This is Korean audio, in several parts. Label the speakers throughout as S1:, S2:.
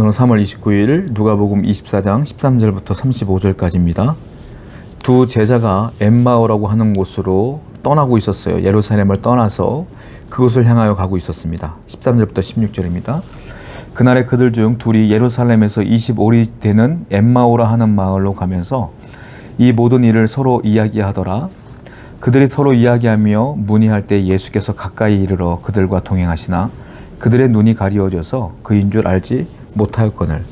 S1: 오늘 3월 29일 누가복음 24장 13절부터 35절까지입니다. 두 제자가 엠마오라고 하는 곳으로 떠나고 있었어요. 예루살렘을 떠나서 그곳을 향하여 가고 있었습니다. 13절부터 16절입니다. 그날에 그들 중 둘이 예루살렘에서 25리 되는 엠마오라 하는 마을로 가면서 이 모든 일을 서로 이야기하더라. 그들이 서로 이야기하며 문의할 때 예수께서 가까이 이르러 그들과 동행하시나 그들의 눈이 가리워져서 그인 줄 알지 못하였거늘.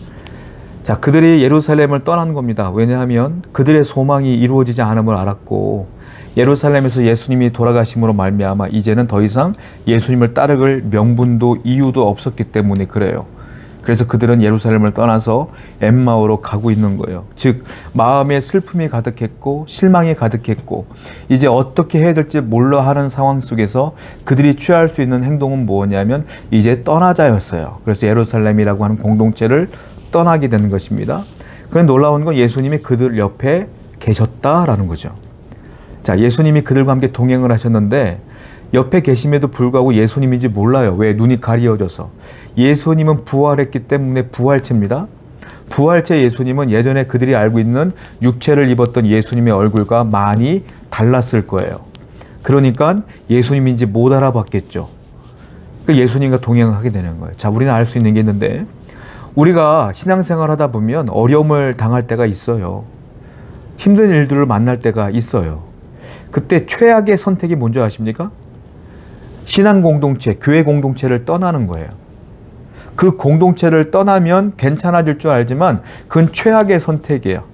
S1: 자, 그들이 예루살렘을 떠난 겁니다. 왜냐하면 그들의 소망이 이루어지지 않음을 알았고 예루살렘에서 예수님이 돌아가심으로 말미암아 이제는 더 이상 예수님을 따르길 명분도 이유도 없었기 때문에 그래요. 그래서 그들은 예루살렘을 떠나서 엠마오로 가고 있는 거예요. 즉 마음에 슬픔이 가득했고 실망이 가득했고 이제 어떻게 해야 될지 몰라 하는 상황 속에서 그들이 취할 수 있는 행동은 뭐냐면 이제 떠나자였어요. 그래서 예루살렘이라고 하는 공동체를 떠나게 되는 것입니다. 그런데 놀라운 건 예수님이 그들 옆에 계셨다라는 거죠. 자, 예수님이 그들과 함께 동행을 하셨는데 옆에 계심에도 불구하고 예수님인지 몰라요. 왜? 눈이 가리워져서. 예수님은 부활했기 때문에 부활체입니다. 부활체 예수님은 예전에 그들이 알고 있는 육체를 입었던 예수님의 얼굴과 많이 달랐을 거예요. 그러니까 예수님인지 못 알아봤겠죠. 예수님과 동행을 하게 되는 거예요. 자, 우리는 알 수 있는 게 있는데 우리가 신앙생활 하다 보면 어려움을 당할 때가 있어요. 힘든 일들을 만날 때가 있어요. 그때 최악의 선택이 뭔지 아십니까? 신앙 공동체, 교회 공동체를 떠나는 거예요. 그 공동체를 떠나면 괜찮아질 줄 알지만 그건 최악의 선택이에요.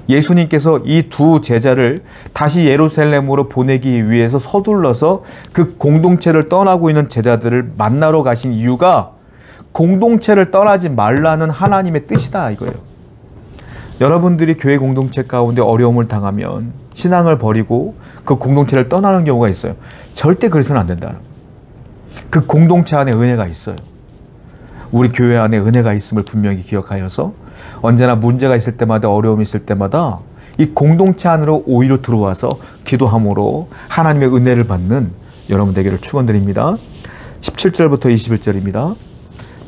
S1: 예수님께서 이 두 제자를 다시 예루살렘으로 보내기 위해서 서둘러서 그 공동체를 떠나고 있는 제자들을 만나러 가신 이유가 공동체를 떠나지 말라는 하나님의 뜻이다 이거예요. 여러분들이 교회 공동체 가운데 어려움을 당하면 신앙을 버리고 그 공동체를 떠나는 경우가 있어요. 절대 그래서는 안 된다. 그 공동체 안에 은혜가 있어요. 우리 교회 안에 은혜가 있음을 분명히 기억하여서 언제나 문제가 있을 때마다 어려움이 있을 때마다 이 공동체 안으로 오히려 들어와서 기도함으로 하나님의 은혜를 받는 여러분 되기를 축원드립니다. 17절부터 21절입니다.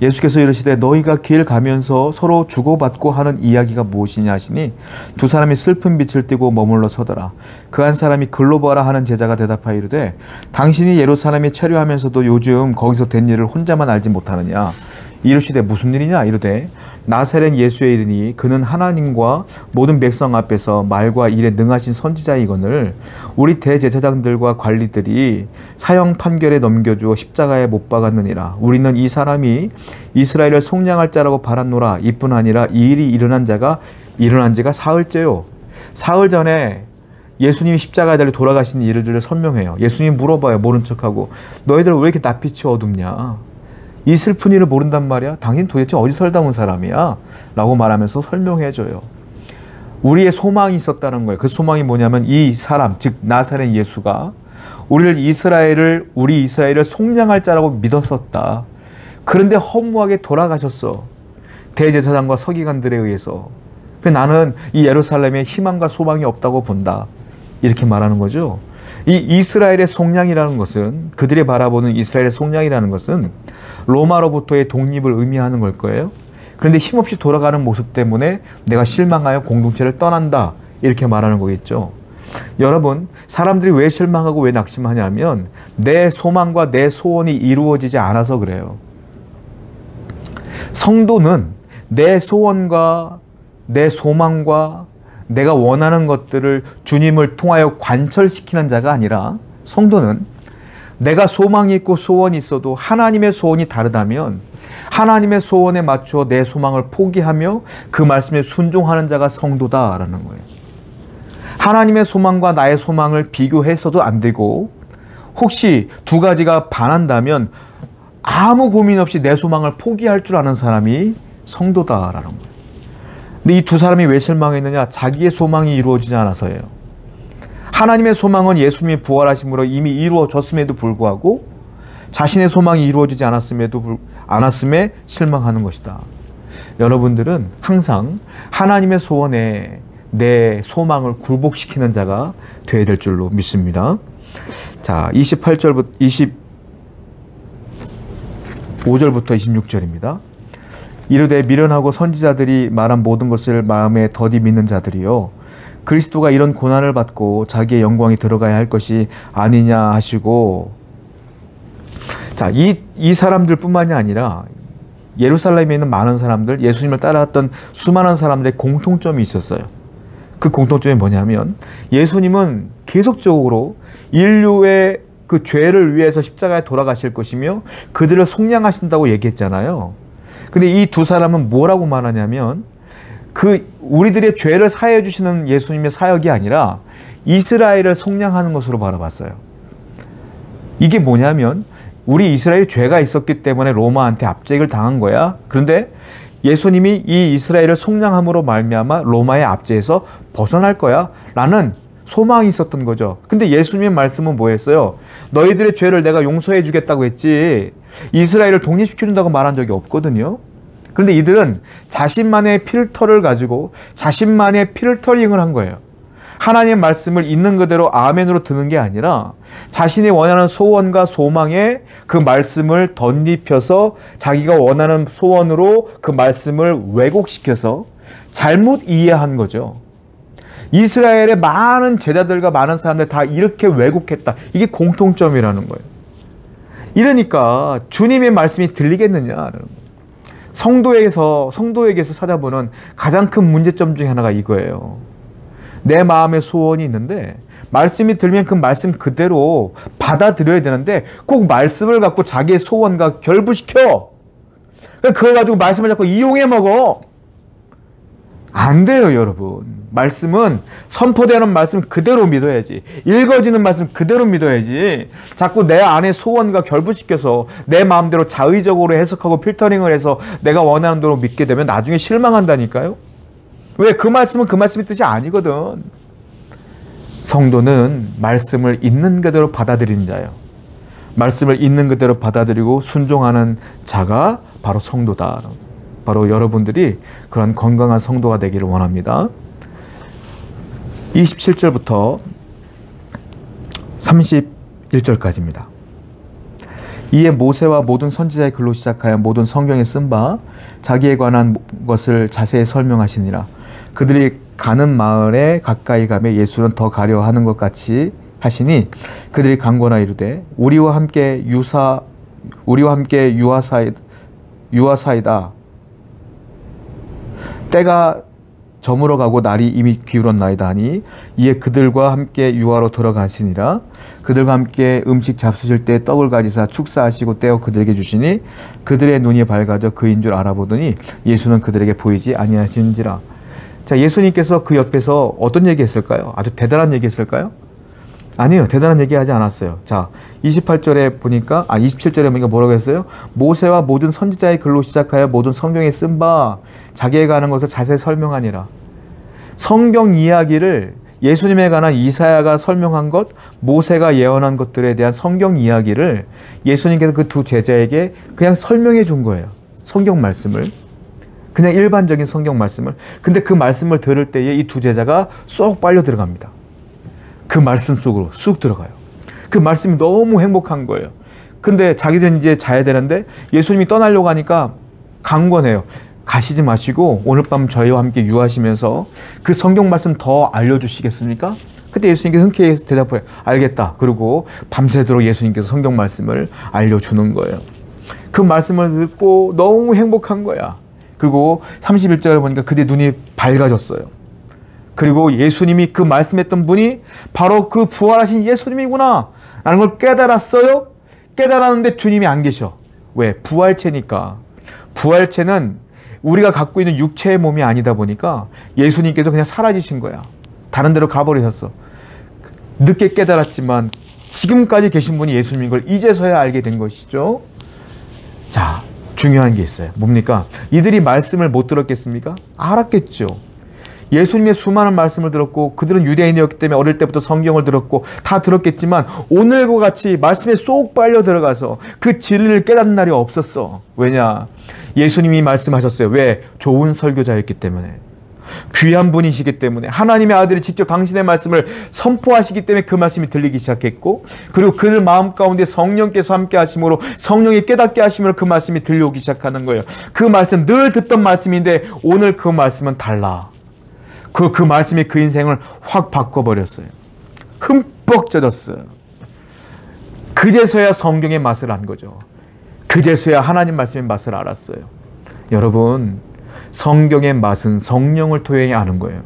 S1: 예수께서 이르시되 너희가 길 가면서 서로 주고받고 하는 이야기가 무엇이냐 하시니 두 사람이 슬픈 빛을 띠고 머물러 서더라. 그 한 사람이 글로 보아라 하는 제자가 대답하여 이르되 당신이 예루살렘에 체류하면서도 요즘 거기서 된 일을 혼자만 알지 못하느냐. 이르시되 무슨 일이냐. 이르되 나사렛 예수의 이르니 그는 하나님과 모든 백성 앞에서 말과 일에 능하신 선지자이거늘 우리 대제사장들과 관리들이 사형 판결에 넘겨주어 십자가에 못 박았느니라. 우리는 이 사람이 이스라엘을 속량할 자라고 바랐노라. 이뿐 아니라 이 일이 일어난 지가 사흘째요. 사흘 전에 예수님이 십자가에 달려 돌아가신 일들을 설명해요. 예수님이 물어봐요. 모른 척하고 너희들 왜 이렇게 낯빛이 어둡냐. 이 슬픈 일을 모른단 말이야? 당신 도대체 어디 살다 온 사람이야? 라고 말하면서 설명해줘요. 우리의 소망이 있었다는 거예요. 그 소망이 뭐냐면 이 사람, 즉 나사렛 예수가 우리 이스라엘을 속량할 자라고 믿었었다. 그런데 허무하게 돌아가셨어. 대제사장과 서기관들에 의해서. 나는 이 예루살렘에 희망과 소망이 없다고 본다. 이렇게 말하는 거죠. 이 이스라엘의 속량이라는 것은 그들이 바라보는 이스라엘의 속량이라는 것은 로마로부터의 독립을 의미하는 걸 거예요. 그런데 힘없이 돌아가는 모습 때문에 내가 실망하여 공동체를 떠난다. 이렇게 말하는 거겠죠. 여러분, 사람들이 왜 실망하고 왜 낙심하냐면 내 소망과 내 소원이 이루어지지 않아서 그래요. 성도는 내 소원과 내 소망과 내가 원하는 것들을 주님을 통하여 관철시키는 자가 아니라 성도는 내가 소망이 있고 소원이 있어도 하나님의 소원이 다르다면 하나님의 소원에 맞추어 내 소망을 포기하며 그 말씀에 순종하는 자가 성도다라는 거예요. 하나님의 소망과 나의 소망을 비교해서도 안 되고 혹시 두 가지가 반한다면 아무 고민 없이 내 소망을 포기할 줄 아는 사람이 성도다라는 거예요. 근데 이 두 사람이 왜 실망했느냐? 자기의 소망이 이루어지지 않아서예요. 하나님의 소망은 예수님이 부활하심으로 이미 이루어졌음에도 불구하고 자신의 소망이 이루어지지 않았음에 실망하는 것이다. 여러분들은 항상 하나님의 소원에 내 소망을 굴복시키는 자가 되어야 될 줄로 믿습니다. 자, 25절부터 26절입니다. 이르되 미련하고 선지자들이 말한 모든 것을 마음에 더디 믿는 자들이요 그리스도가 이런 고난을 받고 자기의 영광이 들어가야 할 것이 아니냐 하시고, 자, 이 사람들 뿐만이 아니라 예루살렘에 있는 많은 사람들, 예수님을 따라왔던 수많은 사람들의 공통점이 있었어요. 그 공통점이 뭐냐면 예수님은 계속적으로 인류의 그 죄를 위해서 십자가에 돌아가실 것이며 그들을 속량하신다고 얘기했잖아요. 근데 이 두 사람은 뭐라고 말하냐면 우리들의 죄를 사해 주시는 예수님의 사역이 아니라 이스라엘을 속량하는 것으로 바라봤어요. 이게 뭐냐면 우리 이스라엘이 죄가 있었기 때문에 로마한테 압제를 당한 거야. 그런데 예수님이 이 이스라엘을 속량함으로 말미암아 로마의 압제에서 벗어날 거야 라는 소망이 있었던 거죠. 근데 예수님의 말씀은 뭐였어요? 너희들의 죄를 내가 용서해 주겠다고 했지 이스라엘을 독립시켜준다고 말한 적이 없거든요. 그런데 이들은 자신만의 필터를 가지고 자신만의 필터링을 한 거예요. 하나님의 말씀을 있는 그대로 아멘으로 듣는 게 아니라 자신이 원하는 소원과 소망에 그 말씀을 덧입혀서 자기가 원하는 소원으로 그 말씀을 왜곡시켜서 잘못 이해한 거죠. 이스라엘의 많은 제자들과 많은 사람들 다 이렇게 왜곡했다. 이게 공통점이라는 거예요. 이러니까 주님의 말씀이 들리겠느냐는 거예요. 성도에게서 찾아보는 가장 큰 문제점 중에 하나가 이거예요. 내 마음의 소원이 있는데 말씀이 들면 그 말씀 그대로 받아들여야 되는데 꼭 말씀을 갖고 자기의 소원과 결부시켜. 그거 가지고 말씀을 자꾸 이용해 먹어. 안 돼요, 여러분. 말씀은 선포되는 말씀 그대로 믿어야지. 읽어지는 말씀 그대로 믿어야지. 자꾸 내 안에 소원과 결부시켜서 내 마음대로 자의적으로 해석하고 필터링을 해서 내가 원하는 대로 믿게 되면 나중에 실망한다니까요. 왜? 그 말씀은 그 말씀의 뜻이 아니거든. 성도는 말씀을 있는 그대로 받아들이는 자예요. 말씀을 있는 그대로 받아들이고 순종하는 자가 바로 성도다. 바로 여러분들이 그런 건강한 성도가 되기를 원합니다. 27절부터 31절까지입니다. 이에 모세와 모든 선지자의 글로 시작하여 모든 성경에 쓴 바 자기에 관한 것을 자세히 설명하시니라. 그들이 가는 마을에 가까이 가매 예수는 더 가려 하는 것 같이 하시니 그들이 간구하나 이르되 우리와 함께 유하사이다. 때가 저물어 가고 날이 이미 기울었나이다 하니 이에 그들과 함께 유하로 들어가시니라. 그들과 함께 음식 잡수실 때 떡을 가지사 축사하시고 떼어 그들에게 주시니 그들의 눈이 밝아져 그인 줄 알아보더니 예수는 그들에게 보이지 아니하시는지라. 자, 예수님께서 그 옆에서 어떤 얘기 했을까요? 아주 대단한 얘기 했을까요? 아니요, 대단한 얘기 하지 않았어요. 자, 27절에 보니까 뭐라고 했어요? 모세와 모든 선지자의 글로 시작하여 모든 성경에 쓴 바 자기에 관한 것을 자세히 설명하니라. 성경 이야기를 예수님에 관한 이사야가 설명한 것, 모세가 예언한 것들에 대한 성경 이야기를 예수님께서 그 두 제자에게 그냥 설명해 준 거예요. 성경 말씀을. 그냥 일반적인 성경 말씀을. 근데 그 말씀을 들을 때에 이 두 제자가 쏙 빨려 들어갑니다. 그 말씀 속으로 쑥 들어가요. 그 말씀이 너무 행복한 거예요. 근데 자기들은 이제 자야 되는데 예수님이 떠나려고 하니까 강권해요. 가시지 마시고 오늘 밤 저희와 함께 유하시면서 그 성경 말씀 더 알려주시겠습니까? 그때 예수님께서 흔쾌히 대답해요. 알겠다. 그리고 밤새도록 예수님께서 성경 말씀을 알려주는 거예요. 그 말씀을 듣고 너무 행복한 거야. 그리고 31절에 보니까 그때 눈이 밝아졌어요. 그리고 예수님이 그 말씀했던 분이 바로 그 부활하신 예수님이구나 라는 걸 깨달았어요. 깨달았는데 주님이 안 계셔. 왜? 부활체니까. 부활체는 우리가 갖고 있는 육체의 몸이 아니다 보니까 예수님께서 그냥 사라지신 거야. 다른 데로 가버리셨어. 늦게 깨달았지만 지금까지 계신 분이 예수님인 걸 이제서야 알게 된 것이죠. 자, 중요한 게 있어요. 뭡니까? 이들이 말씀을 못 들었겠습니까? 알았겠죠. 예수님의 수많은 말씀을 들었고 그들은 유대인이었기 때문에 어릴 때부터 성경을 들었고 다 들었겠지만 오늘과 같이 말씀에 쏙 빨려 들어가서 그 진리를 깨닫는 날이 없었어. 왜냐? 예수님이 말씀하셨어요. 왜? 좋은 설교자였기 때문에. 귀한 분이시기 때문에, 하나님의 아들이 직접 당신의 말씀을 선포하시기 때문에 그 말씀이 들리기 시작했고, 그리고 그들 마음 가운데 성령께서 함께 하심으로, 성령이 깨닫게 하심으로 그 말씀이 들려오기 시작하는 거예요. 그 말씀 늘 듣던 말씀인데 오늘 그 말씀은 달라. 그 말씀이 그 인생을 확 바꿔버렸어요. 흠뻑 젖었어요. 그제서야 성경의 맛을 안 거죠. 그제서야 하나님 말씀의 맛을 알았어요. 여러분, 성경의 맛은 성령을 통해 아는 거예요.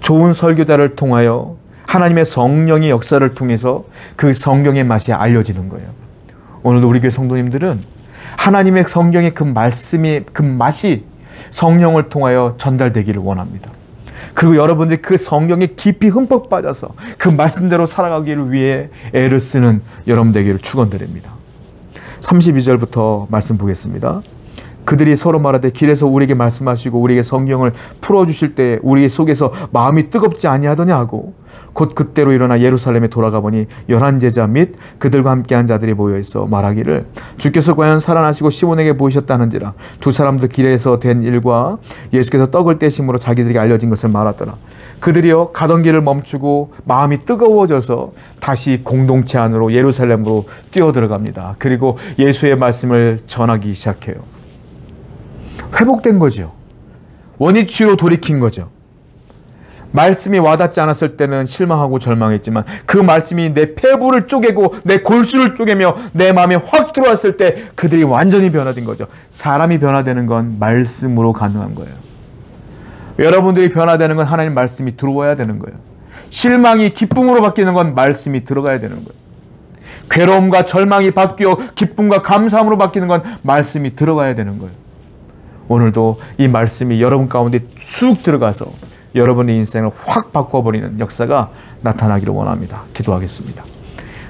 S1: 좋은 설교자를 통하여 하나님의 성령의 역사를 통해서 그 성경의 맛이 알려지는 거예요. 오늘도 우리 교회 성도님들은 하나님의 성경의 그 말씀의 그 맛이 성령을 통하여 전달되기를 원합니다. 그리고 여러분들이 그 성경에 깊이 흠뻑 빠져서 그 말씀대로 살아가기를 위해 애를 쓰는 여러분 되기를 축원드립니다. 32절부터 말씀 보겠습니다. 그들이 서로 말하되 길에서 우리에게 말씀하시고 우리에게 성경을 풀어주실 때 우리 속에서 마음이 뜨겁지 아니하더냐 하고, 곧 그때로 일어나 예루살렘에 돌아가 보니 11제자 및 그들과 함께한 자들이 모여있어 말하기를 주께서 과연 살아나시고 시몬에게 보이셨다는지라. 두 사람도 길에서 된 일과 예수께서 떡을 떼심으로 자기들에게 알려진 것을 말하더라. 그들이요 가던 길을 멈추고 마음이 뜨거워져서 다시 공동체 안으로 예루살렘으로 뛰어들어갑니다. 그리고 예수의 말씀을 전하기 시작해요. 회복된 거죠. 원위치로 돌이킨 거죠. 말씀이 와닿지 않았을 때는 실망하고 절망했지만 그 말씀이 내 폐부를 쪼개고 내 골수를 쪼개며 내 마음에 확 들어왔을 때 그들이 완전히 변화된 거죠. 사람이 변화되는 건 말씀으로 가능한 거예요. 여러분들이 변화되는 건 하나님 말씀이 들어와야 되는 거예요. 실망이 기쁨으로 바뀌는 건 말씀이 들어가야 되는 거예요. 괴로움과 절망이 바뀌어 기쁨과 감사함으로 바뀌는 건 말씀이 들어가야 되는 거예요. 오늘도 이 말씀이 여러분 가운데 쑥 들어가서 여러분의 인생을 확 바꿔버리는 역사가 나타나기를 원합니다. 기도하겠습니다.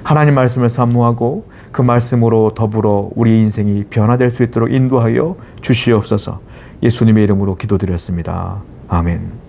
S1: 하나님 말씀을 사모하고 그 말씀으로 더불어 우리 인생이 변화될 수 있도록 인도하여 주시옵소서. 예수님의 이름으로 기도드렸습니다. 아멘.